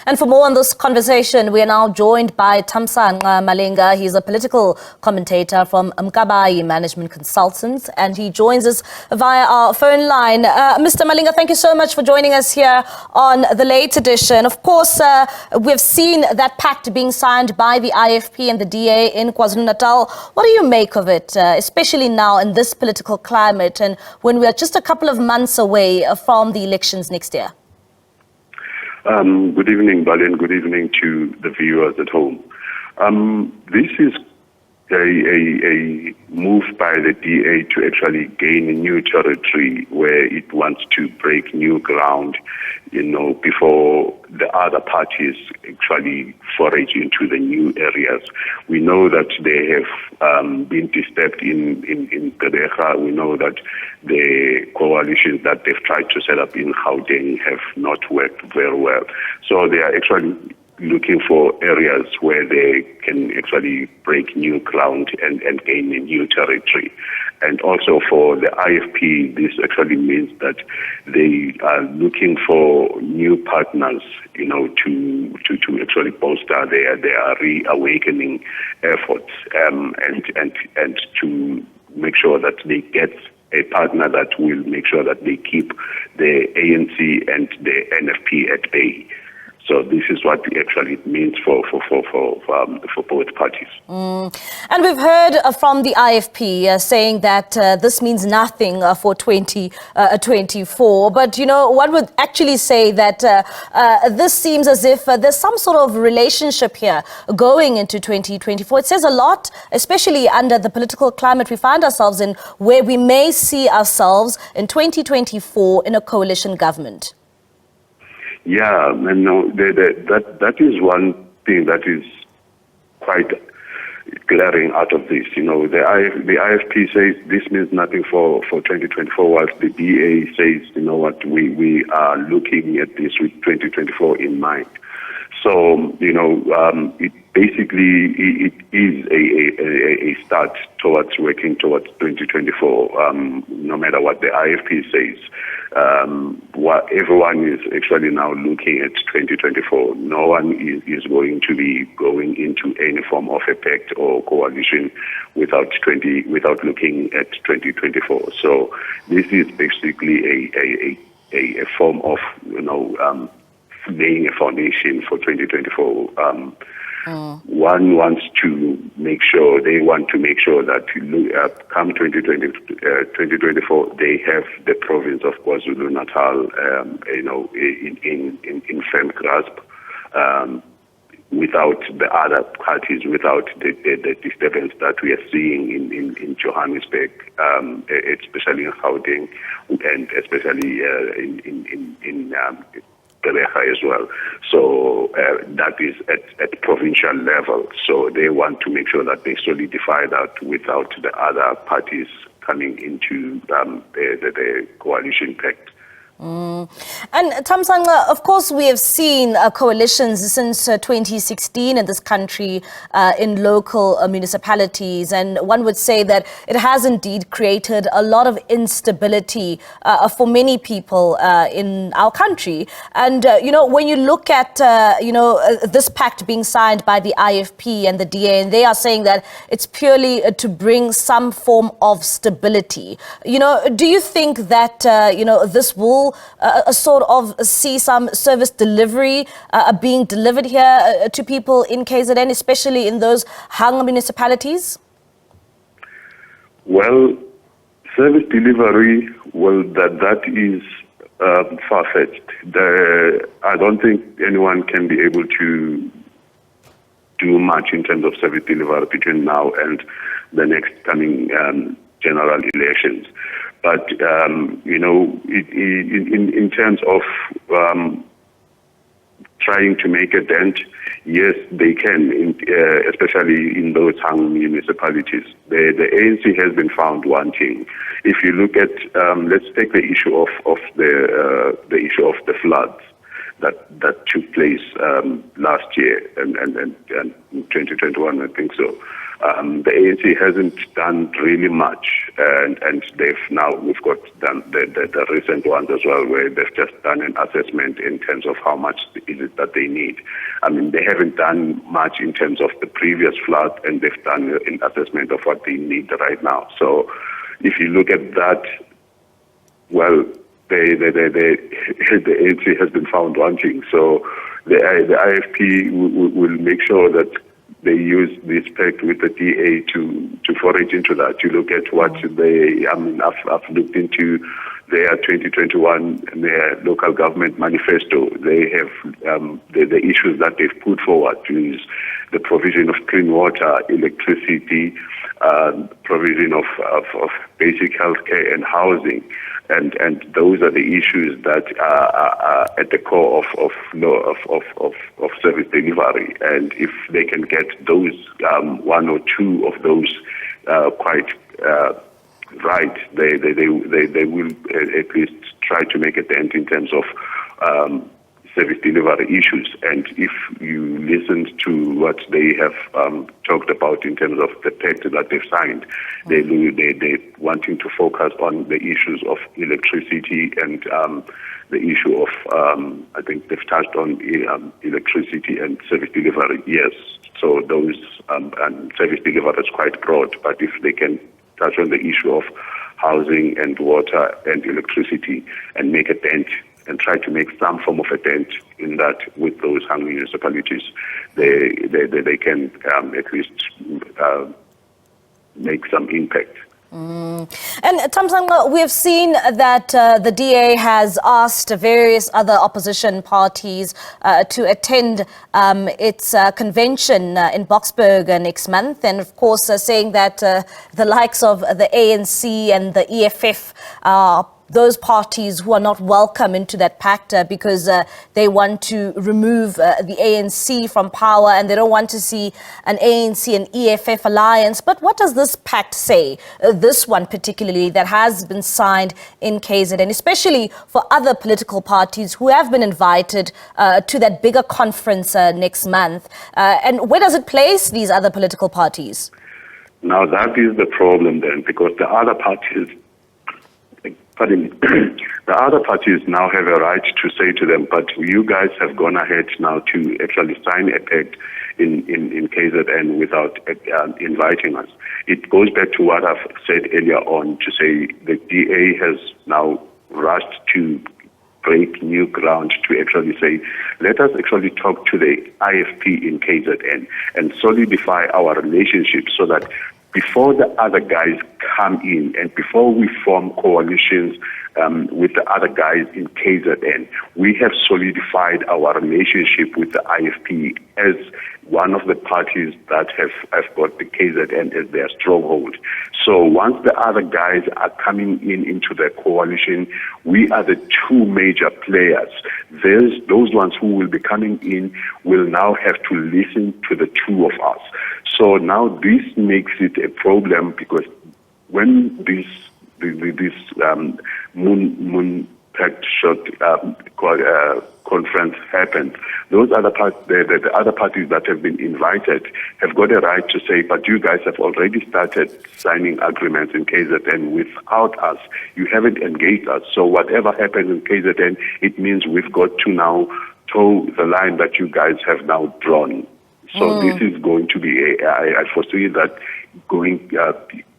And for more on this conversation, we are now joined by Thamsanqa Malinga. He's a political commentator from Mkabayi Management Consultants, and he joins us via our phone line. Mr. Malinga, thank you so much for joining us here on the late edition. Of course, we've seen that pact being signed by the IFP and the DA in KwaZulu-Natal. What do you make of it, especially now in this political climate and when we are just a couple of months away from the elections next year? Good evening, Balen. Good evening to the viewers at home. This is a move by the DA to actually gain a new territory where it wants to break new ground, before the other parties actually forage into the new areas. We know that they have been disturbed in Gqeberha. We know that the coalitions that they've tried to set up in Gauteng have not worked very well. So they are actually looking for areas where they can actually break new ground and gain a new territory. And also for the IFP, this actually means that they are looking for new partners, to actually bolster their reawakening efforts, and to make sure that they get a partner that will make sure that they keep the ANC and the NFP at bay. So this is what actually it means for both parties. And we've heard from the IFP saying that this means nothing for 2024. But, one would actually say that this seems as if there's some sort of relationship here going into 2024. It says a lot, especially under the political climate we find ourselves in, where we may see ourselves in 2024 in a coalition government. Yeah, that is one thing that is quite glaring out of this. The IFP says this means nothing for 2024, whilst the DA says, we are looking at this with 2024 in mind. So, it basically it is a start towards working towards 2024, no matter what the IFP says. What everyone is actually now looking at 2024. No one is going to be going into any form of a pact or coalition without looking at 2024. So this is basically a form of laying a foundation for 2024. One wants to make sure, that come 2024, they have the province of KwaZulu-Natal, in firm grasp, without the other parties, without the disturbance that we are seeing in Johannesburg, especially in Gauteng, and especially in as well. So that is at provincial level. So they want to make sure that they solidify that without the other parties coming into the coalition pact. And Thamsanqa, of course, we have seen coalitions since 2016 in this country in local municipalities, and one would say that it has indeed created a lot of instability for many people in our country. And when you look at this pact being signed by the IFP and the DA, and they are saying that it's purely to bring some form of stability. Do you think that this will sort of see some service delivery being delivered here to people in KZN, especially in those hung municipalities? Well, service delivery, that is far-fetched. I don't think anyone can be able to do much in terms of service delivery between now and the next coming general elections. But, in terms of trying to make a dent, yes, they can, especially in those hung municipalities. The ANC has been found wanting. If you look at, let's take the issue of the issue of the floods that took place last year and in 2021, I think so. The ANC hasn't done really much, and we've got done the recent ones as well, where they've just done an assessment in terms of how much is it that they need. I mean, they haven't done much in terms of the previous flood, and they've done an assessment of what they need right now. So if you look at that, well, the ANC has been found wanting. So the IFP will make sure that they use this pact with the DA to forage into that. You look at what I've looked into their 2021 and their local government manifesto. They have the issues that they've put forward is the provision of clean water, electricity, provision of basic healthcare and housing. And those are the issues that are at the core of service delivery. And if they can get those one or two of those quite right, they will at least try to make a dent in terms of service delivery issues. And if you listened to what they have talked about in terms of the pact that they've signed, they're wanting to focus on the issues of electricity and the issue of, I think they've touched on electricity and service delivery, yes. So those, and service delivery is quite broad, but if they can touch on the issue of housing and water and electricity and make a dent and try to make some form of a dent in that with those hungry municipalities, they can at least make some impact. And Thamsanqa, we have seen that the DA has asked various other opposition parties to attend its convention in Boksburg next month, and of course saying that the likes of the ANC and the EFF are those parties who are not welcome into that pact because they want to remove the ANC from power and they don't want to see an ANC and EFF alliance. But what does this pact say, this one particularly that has been signed in KZN, especially for other political parties who have been invited to that bigger conference next month? And where does it place these other political parties? Now that is the problem then, because the other parties the other parties now have a right to say to them, but you guys have gone ahead now to actually sign a pact in KZN without inviting us. It goes back to what I've said earlier on to say the DA has now rushed to break new ground to actually say, let us actually talk to the IFP in KZN and solidify our relationship so that before the other guys come in and before we form coalitions with the other guys in KZN, we have solidified our relationship with the IFP as one of the parties that have got the KZN as their stronghold. So once the other guys are coming into the coalition, we are the two major players. Those ones who will be coming in will now have to listen to the two of us. So now this makes it a problem because when this Moon Pact short conference happened, those other the other parties that have been invited have got a right to say, but you guys have already started signing agreements in KZN without us. You haven't engaged us. So whatever happens in KZN, it means we've got to now toe the line that you guys have now drawn. So this is going to be, I foresee that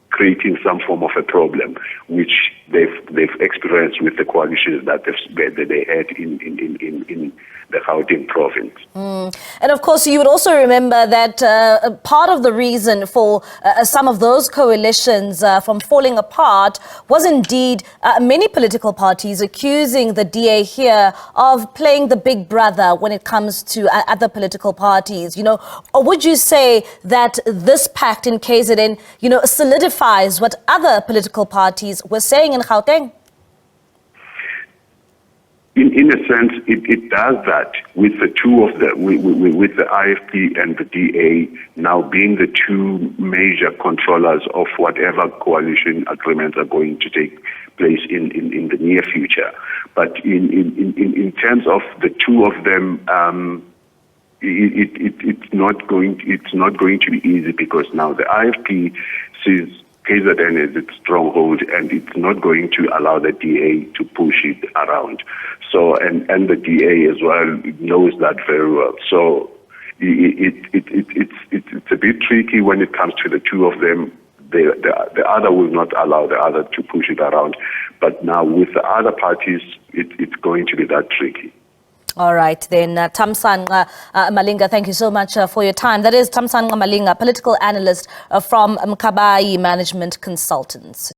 creating some form of a problem, which they've experienced with the coalitions that they had in the Gauteng province. And of course, you would also remember that part of the reason for some of those coalitions from falling apart was indeed many political parties accusing the DA here of playing the big brother when it comes to other political parties. You know, or would you say that this pact in KZN, solidifies what other political parties were saying in Gauteng? In a sense, it does that with the two of the with the IFP and the DA now being the two major controllers of whatever coalition agreements are going to take place in the near future. But in terms of the two of them it's not going to be easy, because now the IFP sees KZN as its stronghold, and it's not going to allow the DA to push it around. So, and the DA as well knows that very well. So it's a bit tricky when it comes to the two of them. The other will not allow the other to push it around. But now with the other parties, it's going to be that tricky. All right, then, Thamsanqa Malinga, thank you so much for your time. That is Thamsanqa Malinga, political analyst from Mkabayi Management Consultants.